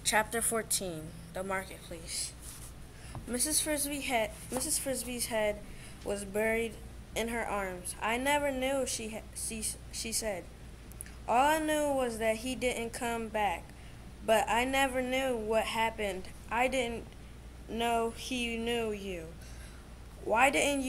Chapter 14. The Marketplace. Mrs. Frisby's head was buried in her arms. I never knew, she said. All I knew was that he didn't come back, but I never knew what happened. I didn't know he knew you. Why didn't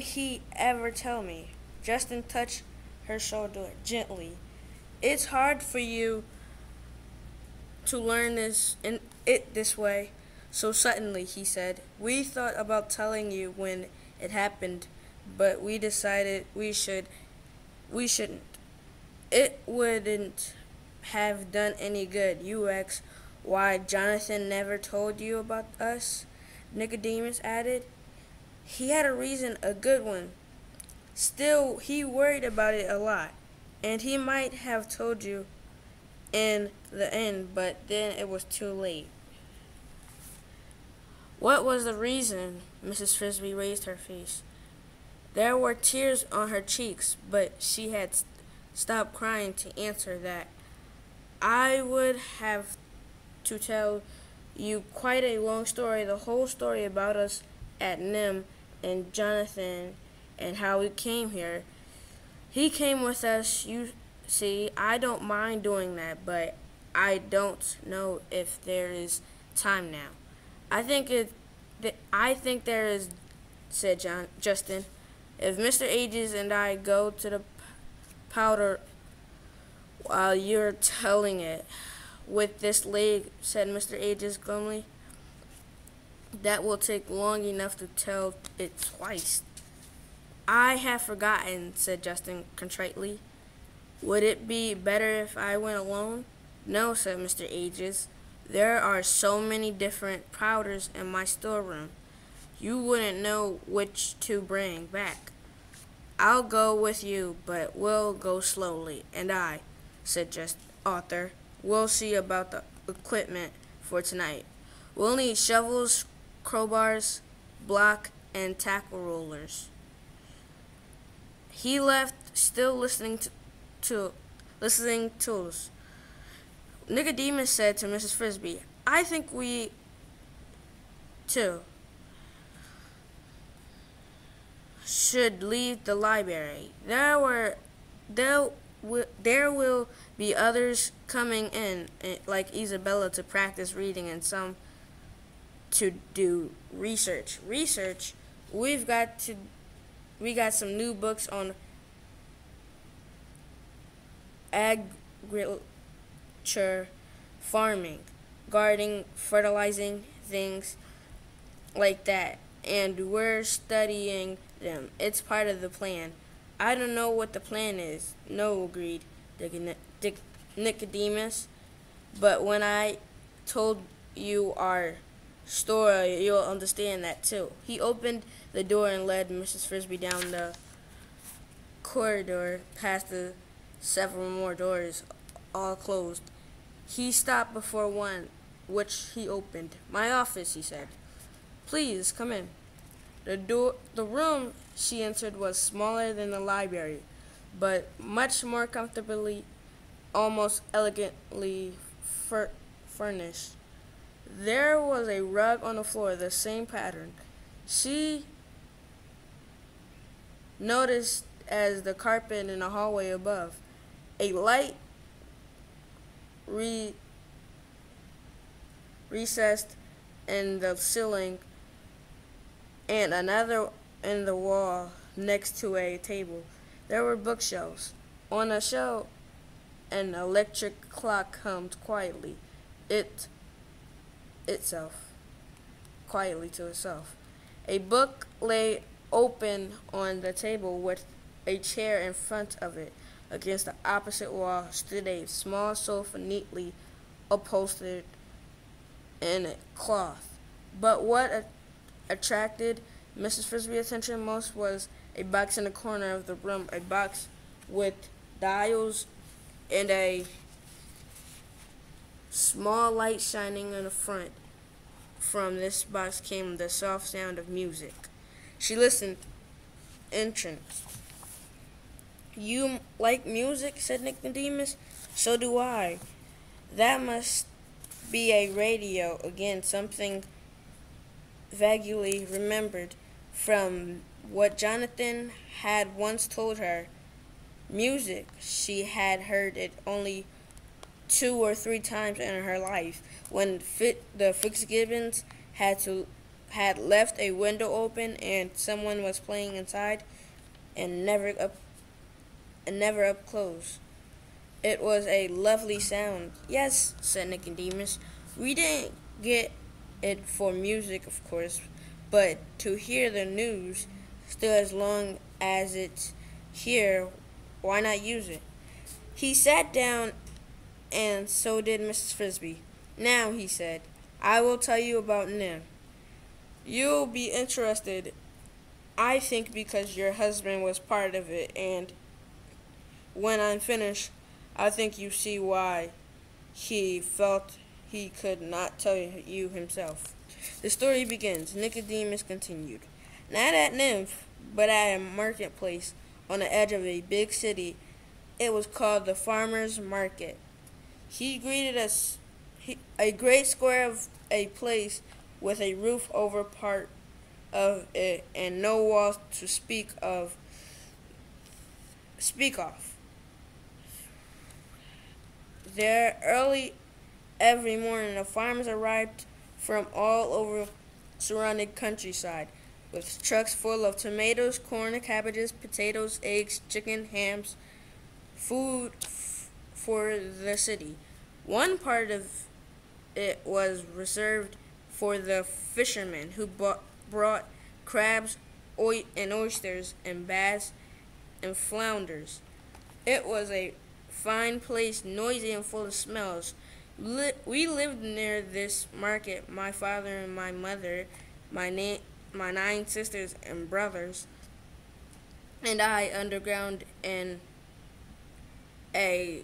he ever tell me? Justin touched her shoulder gently. It's hard for you to learn this way so suddenly, he said. We thought about telling you when it happened, but we decided we shouldn't. It wouldn't have done any good. You asked why Jonathan never told you about us, Nicodemus added. He had a reason, a good one. Still, he worried about it a lot, and he might have told you in the end, but then it was too late. What was the reason? Mrs. Frisby raised her face. There were tears on her cheeks, but she had stopped crying to answer that. I would have to tell you quite a long story, the whole story about us at NIMH and Jonathan and how we came here. He came with us, you see. I don't mind doing that, but I don't know if there is time now. I think there is, said Justin. If Mr. Ages and I go to the powder while you're telling it with this leg, said Mr. Ages glumly, that will take long enough to tell it twice. I have forgotten, said Justin contritely. Would it be better if I went alone? No, said Mr. Ages. There are so many different powders in my storeroom. You wouldn't know which to bring back. I'll go with you, but we'll go slowly. And I, said Arthur, we'll see about the equipment for tonight. We'll need shovels, crowbars, block, and tackle rollers. He left, still listening to us. Nicodemus said to Mrs. Frisby, I think we, too, should leave the library. There will be others coming in, like Isabella, to practice reading and some to do research. We got some new books on agriculture, farming, gardening, fertilizing, things like that. And we're studying them. It's part of the plan. I don't know what the plan is. No, agreed Nicodemus. But when I told you our story, you'll understand that too. He opened the door and led Mrs. Frisby down the corridor past the several more doors, all closed. He stopped before one, which he opened. My office, he said. Please, come in. The room she entered was smaller than the library, but much more comfortably, almost elegantly furnished. There was a rug on the floor, the same pattern she noticed as the carpet in the hallway above. A light recessed in the ceiling, and another in the wall next to a table. There were bookshelves. On a shelf, an electric clock hummed quietly to itself. A book lay open on the table with a chair in front of it. Against the opposite wall stood a small sofa neatly upholstered in cloth. But what attracted Mrs. Frisby's attention most was a box in the corner of the room, a box with dials and a small light shining in the front. From this box came the soft sound of music. She listened, entranced. You like music, said Nicodemus. So do I. That must be a radio. Again, something vaguely remembered from what Jonathan had once told her. Music, she had heard it only 2 or 3 times in her life. When the Fitzgibbons had left a window open and someone was playing inside, and never up close. It was a lovely sound. Yes, said Nicodemus. We didn't get it for music, of course, but to hear the news, still as long as it's here, why not use it? He sat down, and so did Mrs. Frisby. Now, he said, I will tell you about NIMH. You'll be interested, I think, because your husband was part of it, and when I'm finished, I think you see why he felt he could not tell you himself. The story begins. Nicodemus continued. Not at NIMH, but at a marketplace on the edge of a big city. It was called the Farmer's Market. He greeted us a great square of a place with a roof over part of it and no walls to speak of. There early every morning the farmers arrived from all over surrounding countryside with trucks full of tomatoes, corn, cabbages, potatoes, eggs, chicken, hams, food for the city. One part of it was reserved for the fishermen who brought crabs and oysters and bass and flounders. It was a fine place, noisy and full of smells. We lived near this market, my father and my mother, my 9 sisters and brothers, and I, underground in a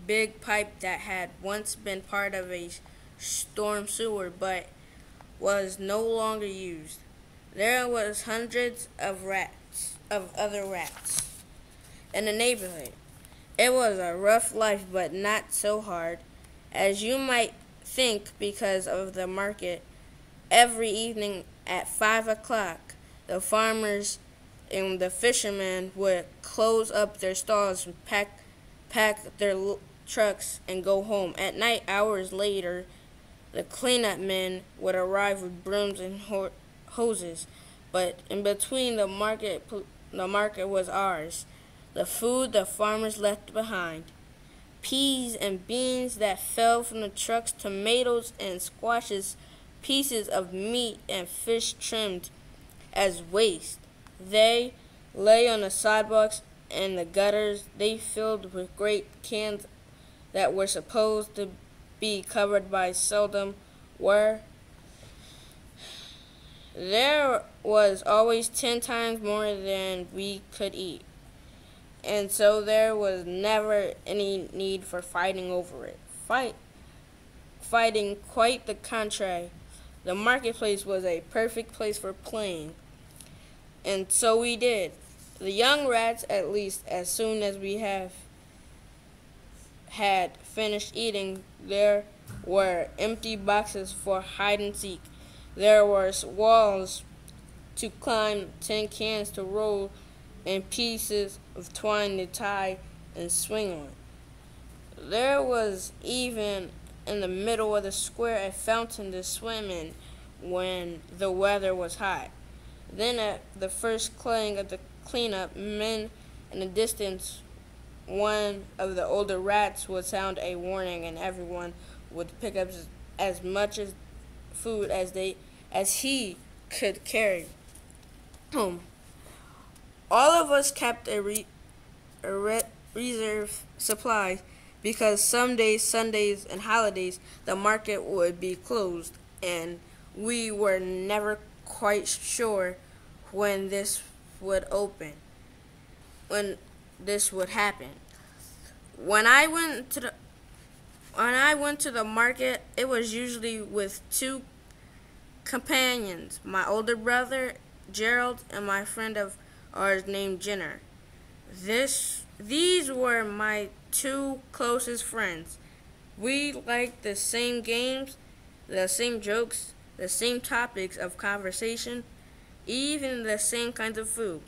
big pipe that had once been part of a storm sewer but was no longer used. There was hundreds of other rats in the neighborhood. It was a rough life, but not so hard as you might think, because of the market. Every evening at 5 o'clock, the farmers and the fishermen would close up their stalls and pack their trucks and go home. At night, hours later, the cleanup men would arrive with brooms and hoses. But in between, the market was ours. The food the farmers left behind. Peas and beans that fell from the trucks, tomatoes and squashes, pieces of meat and fish trimmed as waste. They lay on the sidewalks and the gutters. They filled with great cans that were supposed to be covered by seldom were. There was always 10 times more than we could eat, and so there was never any need for fighting over it. Fighting, quite the contrary. The marketplace was a perfect place for playing, and so we did. The young rats, at least, as soon as we had finished eating, there were empty boxes for hide and seek. There were walls to climb, tin cans to roll, and pieces of twine to tie and swing on. There was even in the middle of the square a fountain to swim in when the weather was hot. Then at the first clang of the cleanup men in the distance, one of the older rats would sound a warning, and everyone would pick up as much food as he could carry home. All of us kept a reserve supply, because some days, Sundays, and holidays, the market would be closed, and we were never quite sure when this would happen. When I went to the market, it was usually with 2 companions, my older brother Gerald and my friend of ours named Jenner. These were my 2 closest friends. We liked the same games, the same jokes, the same topics of conversation, even the same kinds of food.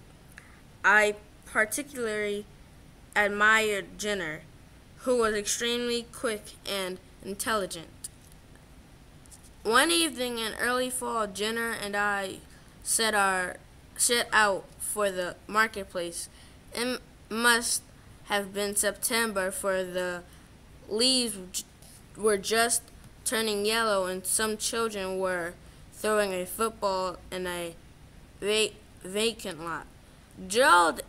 I particularly admired Jenner, who was extremely quick and intelligent. One evening in early fall, Jenner and I set out for the marketplace. It must have been September, for the leaves were just turning yellow and some children were throwing a football in a vacant lot. Gerald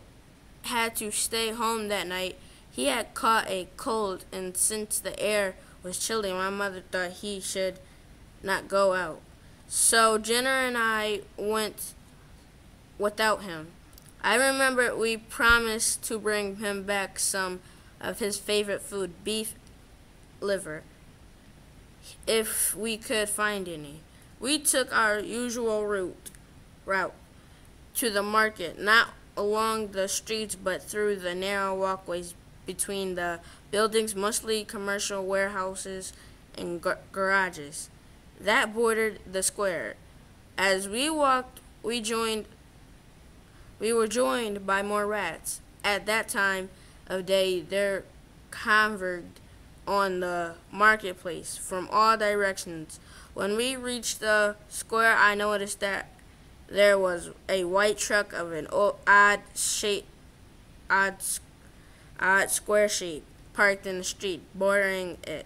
had to stay home that night. He had caught a cold, and since the air was chilly, my mother thought he should not go out. So Jenner and I went without him. I remember we promised to bring him back some of his favorite food, beef liver, if we could find any. We took our usual route to the market, not along the streets but through the narrow walkways between the buildings, mostly commercial warehouses and garages, that bordered the square. As we walked, we were joined by more rats. At that time of day, there converged on the marketplace from all directions. When we reached the square, I noticed that there was a white truck of an odd square shape parked in the street, bordering it.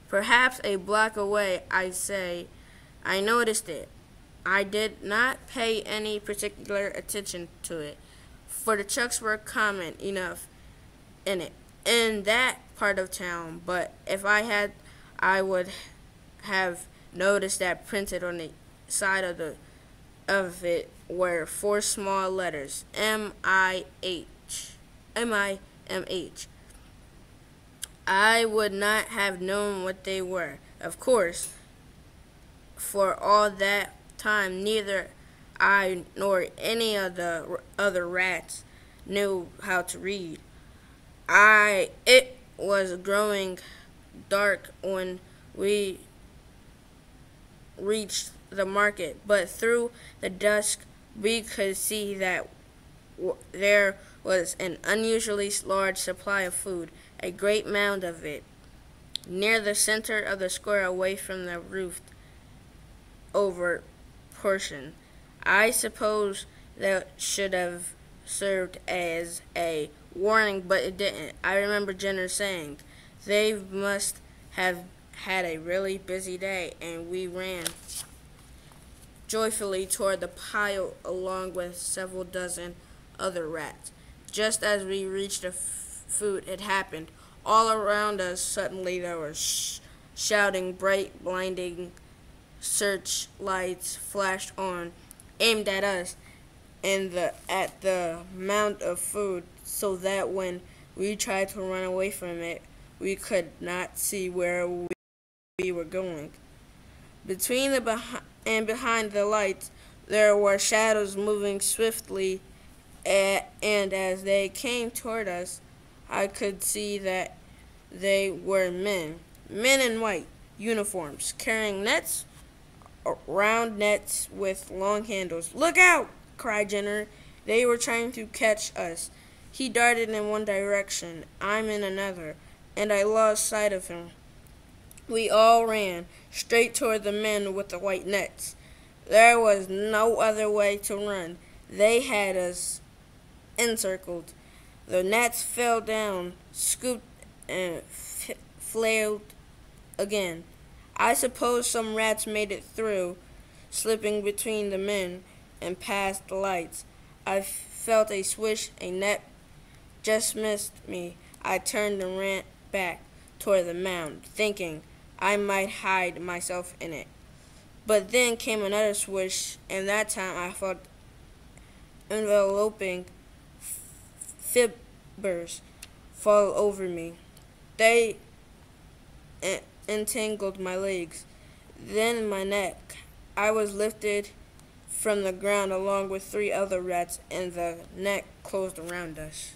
Perhaps a block away, I noticed it. I did not pay any particular attention to it, for the trucks were common enough in that part of town. But if I had, I would have noticed that printed on the side of it were 4 small letters, M-I-M-H. I would not have known what they were. Of course, for all that time, neither I nor any of the other rats knew how to read. It was growing dark when we reached the market, but through the dusk we could see that there was an unusually large supply of food, a great mound of it, near the center of the square, away from the roofed over portion. I suppose that should have served as a warning, but it didn't. I remember Jenner saying, "They must have had a really busy day," and we ran joyfully toward the pile along with several dozen other rats. Just as we reached the food, it happened. All around us, suddenly there was shouting, bright, blinding searchlights flashed on, aimed at us and at the mound of food, so that when we tried to run away from it, we could not see where we were going. Between and behind the lights, there were shadows moving swiftly, and as they came toward us, I could see that they were men in white uniforms, carrying nets, round nets with long handles. "Look out!" cried Jenner. "They were trying to catch us." He darted in one direction, I'm in another, and I lost sight of him. We all ran straight toward the men with the white nets. There was no other way to run. They had us encircled. The nets fell down, scooped, and flailed again. I suppose some rats made it through, slipping between the men and past the lights. I felt a swish. A net just missed me. I turned and ran back toward the mound, thinking I might hide myself in it. But then came another swish, and that time I felt enveloping fibers fall over me. They entangled my legs, then my neck. I was lifted from the ground along with 3 other rats, and the net closed around us.